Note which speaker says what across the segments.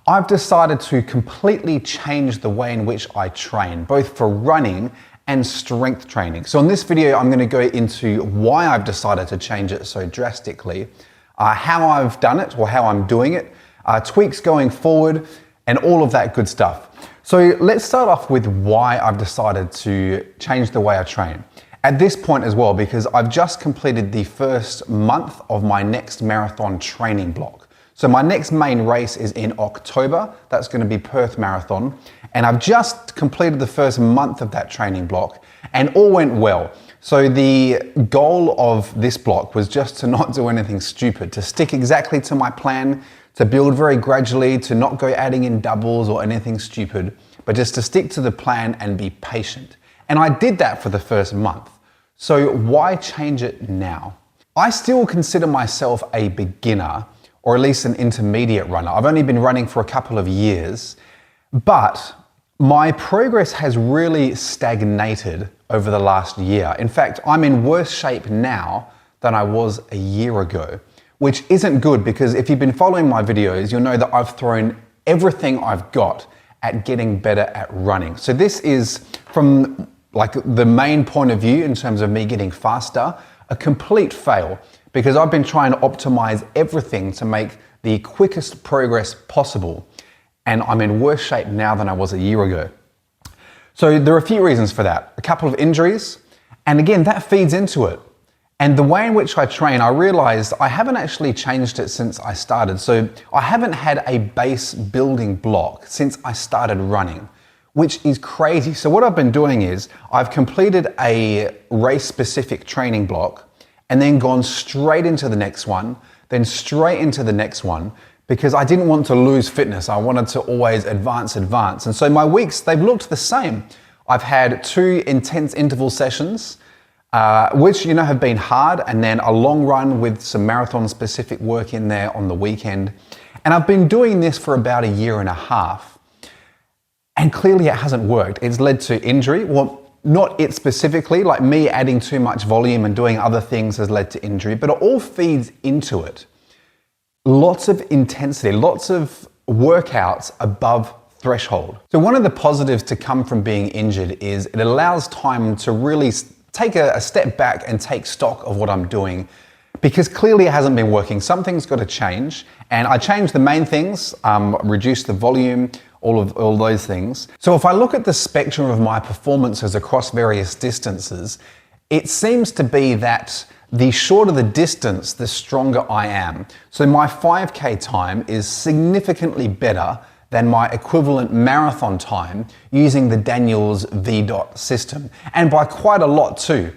Speaker 1: I've decided to completely change the way in which I train, both for running and strength training. So in this video, I'm going to go into why I've decided to change it so drastically, how I've done it or how I'm doing it, tweaks going forward, and all of that good stuff. So let's start off with why I've decided to change the way I train. At this point as well, because I've just completed the first month of my next marathon training block. So my next main race is in October. That's going to be Perth Marathon. And I've just completed the first month of that training block and all went well. So the goal of this block was just to not do anything stupid, to stick exactly to my plan, to build very gradually, to not go adding in doubles or anything stupid, but just to stick to the plan and be patient. And I did that for the first month. So why change it now? I still consider myself a beginner, or at least an intermediate runner. I've only been running for a couple of years, but my progress has really stagnated over the last year. In fact, I'm in worse shape now than I was a year ago, which isn't good because if you've been following my videos, you'll know that I've thrown everything I've got at getting better at running. So this is, from like the main point of view in terms of me getting faster, a complete fail, because I've been trying to optimize everything to make the quickest progress possible. And I'm in worse shape now than I was a year ago. So there are a few reasons for that. A couple of injuries, and again, that feeds into it. And the way in which I train, I realized I haven't actually changed it since I started. So I haven't had a base building block since I started running, which is crazy. So what I've been doing is I've completed a race-specific training block and then gone straight into the next one, then straight into the next one, because I didn't want to lose fitness. I wanted to always advance. And so my weeks, they've looked the same. I've had 2 intense interval sessions, which have been hard, and then a long run with some marathon-specific work in there on the weekend. And I've been doing this for about a year and a half. And clearly it hasn't worked. It's led to injury. Well, not it specifically, like me adding too much volume and doing other things has led to injury, but it all feeds into it. Lots of intensity, lots of workouts above threshold. So one of the positives to come from being injured is it allows time to really take a step back and take stock of what I'm doing, because clearly it hasn't been working. Something's got to change. And I changed the main things, reduced the volume, all those things. So if I look at the spectrum of my performances across various distances, it seems to be that the shorter the distance, the stronger I am. So my 5K time is significantly better than my equivalent marathon time using the Daniels V-dot system, and by quite a lot too.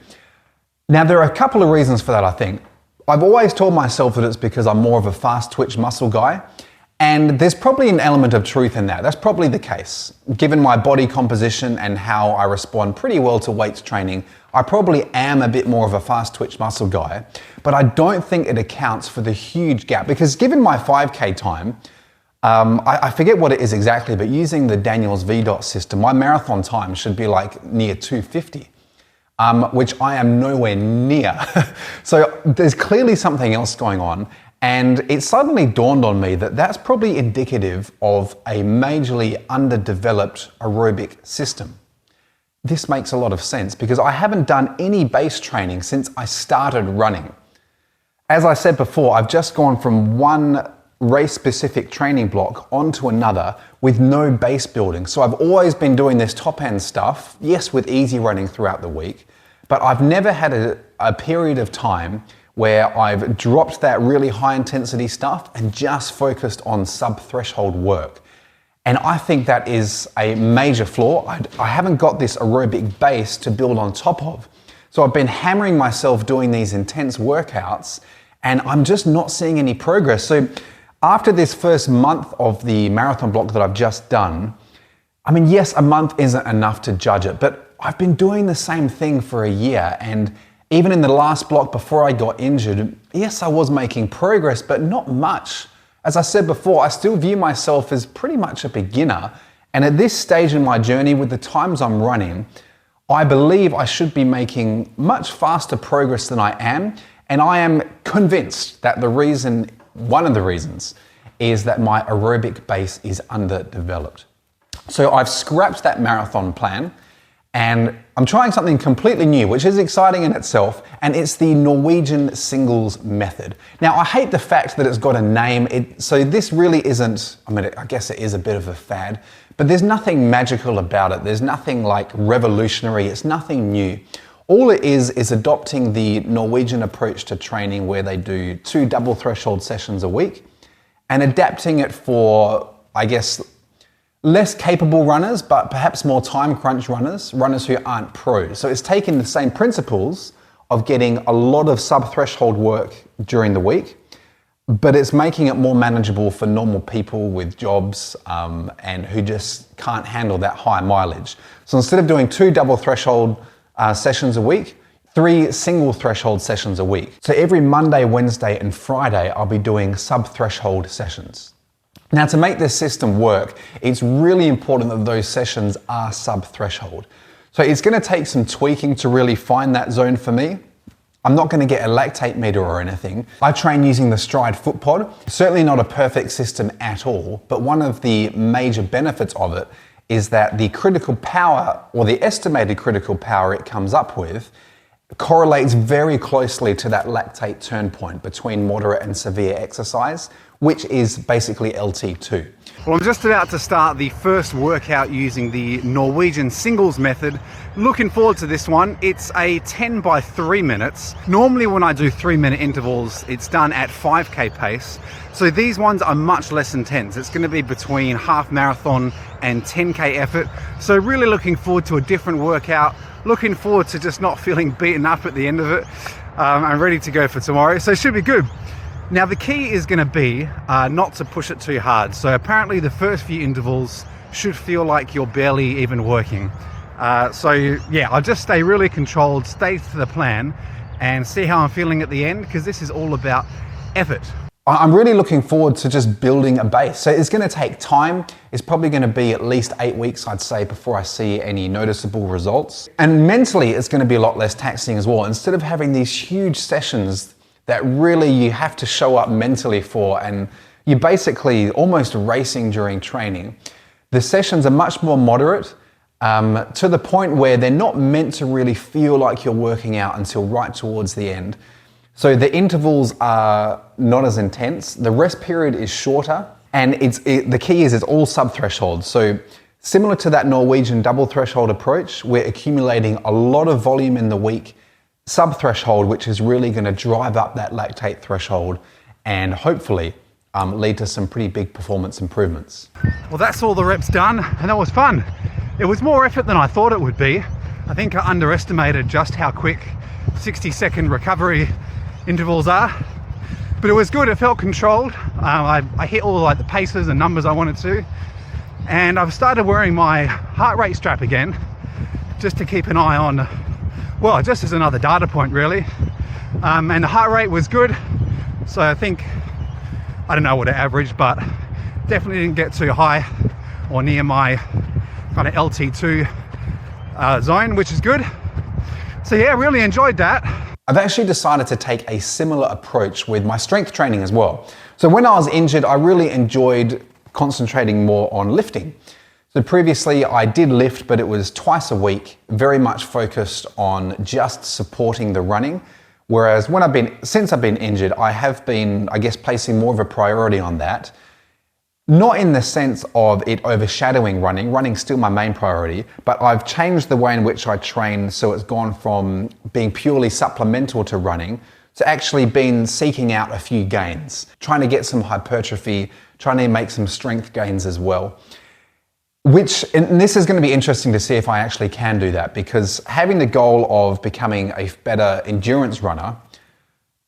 Speaker 1: Now there are a couple of reasons for that, I think. I've always told myself that it's because I'm more of a fast twitch muscle guy. And there's probably an element of truth in that. That's probably the case. Given my body composition and how I respond pretty well to weights training, I probably am a bit more of a fast twitch muscle guy, but I don't think it accounts for the huge gap, because given my 5K time, I forget what it is exactly, but using the Daniels V-dot system, my marathon time should be like near 250. Which I am nowhere near. So there's clearly something else going on. And it suddenly dawned on me that that's probably indicative of a majorly underdeveloped aerobic system. This makes a lot of sense because I haven't done any base training since I started running. As I said before, I've just gone from one race-specific training block onto another with no base building. So I've always been doing this top-end stuff, yes, with easy running throughout the week, but I've never had a period of time where I've dropped that really high intensity stuff and just focused on sub-threshold work. And I think that is a major flaw. I haven't got this aerobic base to build on top of. So I've been hammering myself doing these intense workouts and I'm just not seeing any progress. So after this first month of the marathon block that I've just done, I mean, yes, a month isn't enough to judge it, but I've been doing the same thing for a year, and even in the last block before I got injured, yes, I was making progress, but not much. As I said before, I still view myself as pretty much a beginner. And at this stage in my journey, with the times I'm running, I believe I should be making much faster progress than I am. And I am convinced that one of the reasons is that my aerobic base is underdeveloped. So I've scrapped that marathon plan and I'm trying something completely new, which is exciting in itself, and it's the Norwegian Singles Method. Now, I hate the fact that it's got a name, so this really isn't, I guess it is a bit of a fad, but there's nothing magical about it. There's nothing like revolutionary, it's nothing new. All it is adopting the Norwegian approach to training where they do 2 double threshold sessions a week and adapting it for, I guess, less capable runners, but perhaps more time crunch runners who aren't pros. So it's taking the same principles of getting a lot of sub-threshold work during the week, but it's making it more manageable for normal people with jobs and who just can't handle that high mileage. So instead of doing 2 double threshold sessions a week, 3 single threshold sessions a week. So every Monday, Wednesday, and Friday, I'll be doing sub-threshold sessions. Now, to make this system work, it's really important that those sessions are sub-threshold. So it's going to take some tweaking to really find that zone for me. I'm not going to get a lactate meter or anything. I train using the Stride foot pod. Certainly not a perfect system at all, but one of the major benefits of it is that the critical power, or the estimated critical power it comes up with, correlates very closely to that lactate turn point between moderate and severe exercise, which is basically LT2.
Speaker 2: Well, I'm just about to start the first workout using the Norwegian Singles Method. Looking forward to this one. It's a 10 by 3 minutes. Normally when I do 3-minute intervals, it's done at 5K pace. So these ones are much less intense. It's going to be between half marathon and 10K effort. So really looking forward to a different workout. Looking forward to just not feeling beaten up at the end of it. I'm ready to go for tomorrow, so it should be good. Now the key is going to be not to push it too hard. So apparently the first few intervals should feel like you're barely even working. So yeah, I'll just stay really controlled, stay to the plan, and see how I'm feeling at the end, because this is all about effort.
Speaker 1: I'm really looking forward to just building a base. So it's going to take time. It's probably going to be at least 8 weeks, I'd say, before I see any noticeable results. And mentally, it's going to be a lot less taxing as well. Instead of having these huge sessions that really you have to show up mentally for, and you're basically almost racing during training, the sessions are much more moderate to the point where they're not meant to really feel like you're working out until right towards the end. So the intervals are not as intense, the rest period is shorter, and the key is it's all sub-threshold. So similar to that Norwegian double threshold approach, we're accumulating a lot of volume in the week, sub-threshold, which is really going to drive up that lactate threshold and hopefully lead to some pretty big performance improvements.
Speaker 2: Well, that's all the reps done, and that was fun. It was more effort than I thought it would be. I think I underestimated just how quick 60-second recovery intervals are, but it was good. It felt controlled. I hit all like the paces and numbers I wanted to, and I've started wearing my heart rate strap again just to keep an eye on, well, just as another data point really. And the heart rate was good, so I think, I don't know what it averaged, but definitely didn't get too high or near my kind of LT2 zone, which is good. So yeah, really enjoyed that.
Speaker 1: I've actually decided to take a similar approach with my strength training as well. So when I was injured, I really enjoyed concentrating more on lifting. So previously I did lift, but it was twice a week, very much focused on just supporting the running. Whereas since I've been injured, I have been, I guess, placing more of a priority on that. Not in the sense of it overshadowing running. Running's still my main priority, but I've changed the way in which I train, so it's gone from being purely supplemental to running to actually being seeking out a few gains, trying to get some hypertrophy, trying to make some strength gains as well. And this is going to be interesting to see if I actually can do that, because having the goal of becoming a better endurance runner,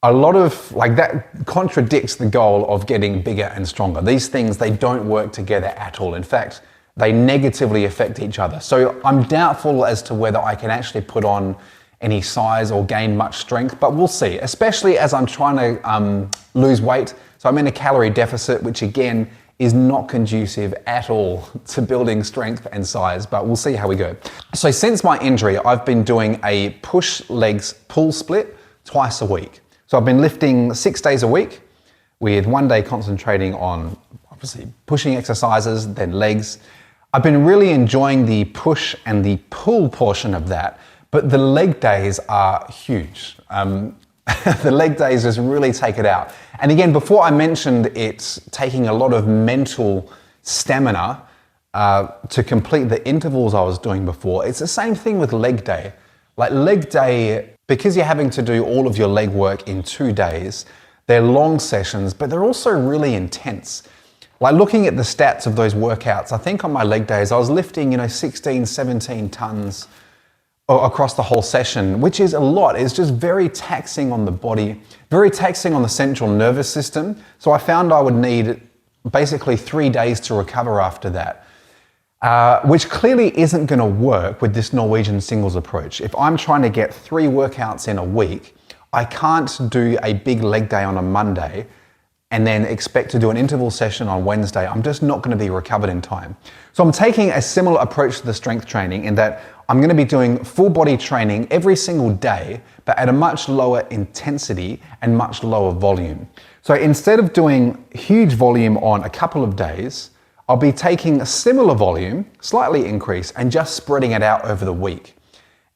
Speaker 1: a lot of that contradicts the goal of getting bigger and stronger. These things, they don't work together at all. In fact, they negatively affect each other. So I'm doubtful as to whether I can actually put on any size or gain much strength, but we'll see, especially as I'm trying to lose weight. So I'm in a calorie deficit, which again is not conducive at all to building strength and size, but we'll see how we go. So since my injury, I've been doing a push legs pull split twice a week. So I've been lifting 6 days a week with one day concentrating on obviously pushing exercises, then legs. I've been really enjoying the push and the pull portion of that, but the leg days are huge. The leg days just really take it out. And again, before I mentioned it's taking a lot of mental stamina to complete the intervals I was doing before, it's the same thing with leg day. Like leg day, because you're having to do all of your leg work in 2 days, they're long sessions, but they're also really intense. Like looking at the stats of those workouts, I think on my leg days, I was lifting, 16, 17 tons across the whole session, which is a lot. It's just very taxing on the body, very taxing on the central nervous system. So I found I would need basically 3 days to recover after that, which clearly isn't going to work with this Norwegian Singles Approach. If I'm trying to get 3 workouts in a week, I can't do a big leg day on a Monday and then expect to do an interval session on Wednesday. I'm just not going to be recovered in time. So I'm taking a similar approach to the strength training in that I'm going to be doing full body training every single day, but at a much lower intensity and much lower volume. So instead of doing huge volume on a couple of days, I'll be taking a similar volume, slightly increased, and just spreading it out over the week.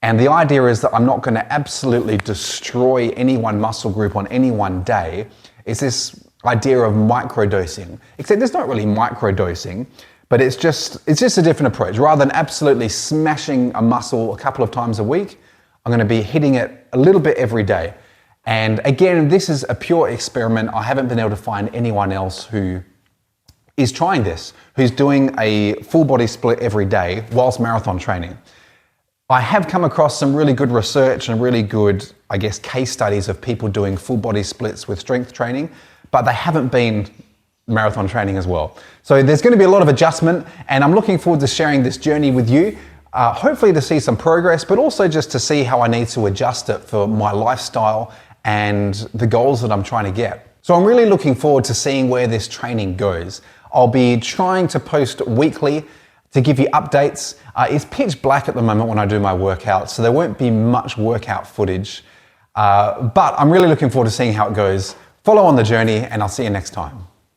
Speaker 1: And the idea is that I'm not going to absolutely destroy any one muscle group on any one day. It's this idea of microdosing, except it's not really microdosing, but it's just a different approach. Rather than absolutely smashing a muscle a couple of times a week, I'm going to be hitting it a little bit every day. And again, this is a pure experiment. I haven't been able to find anyone else who is trying this, who's doing a full body split every day whilst marathon training. I have come across some really good research and really good, case studies of people doing full body splits with strength training, but they haven't been marathon training as well. So there's going to be a lot of adjustment, and I'm looking forward to sharing this journey with you, hopefully to see some progress, but also just to see how I need to adjust it for my lifestyle and the goals that I'm trying to get. So I'm really looking forward to seeing where this training goes. I'll be trying to post weekly to give you updates. It's pitch black at the moment when I do my workouts, so there won't be much workout footage, but I'm really looking forward to seeing how it goes. Follow on the journey, and I'll see you next time.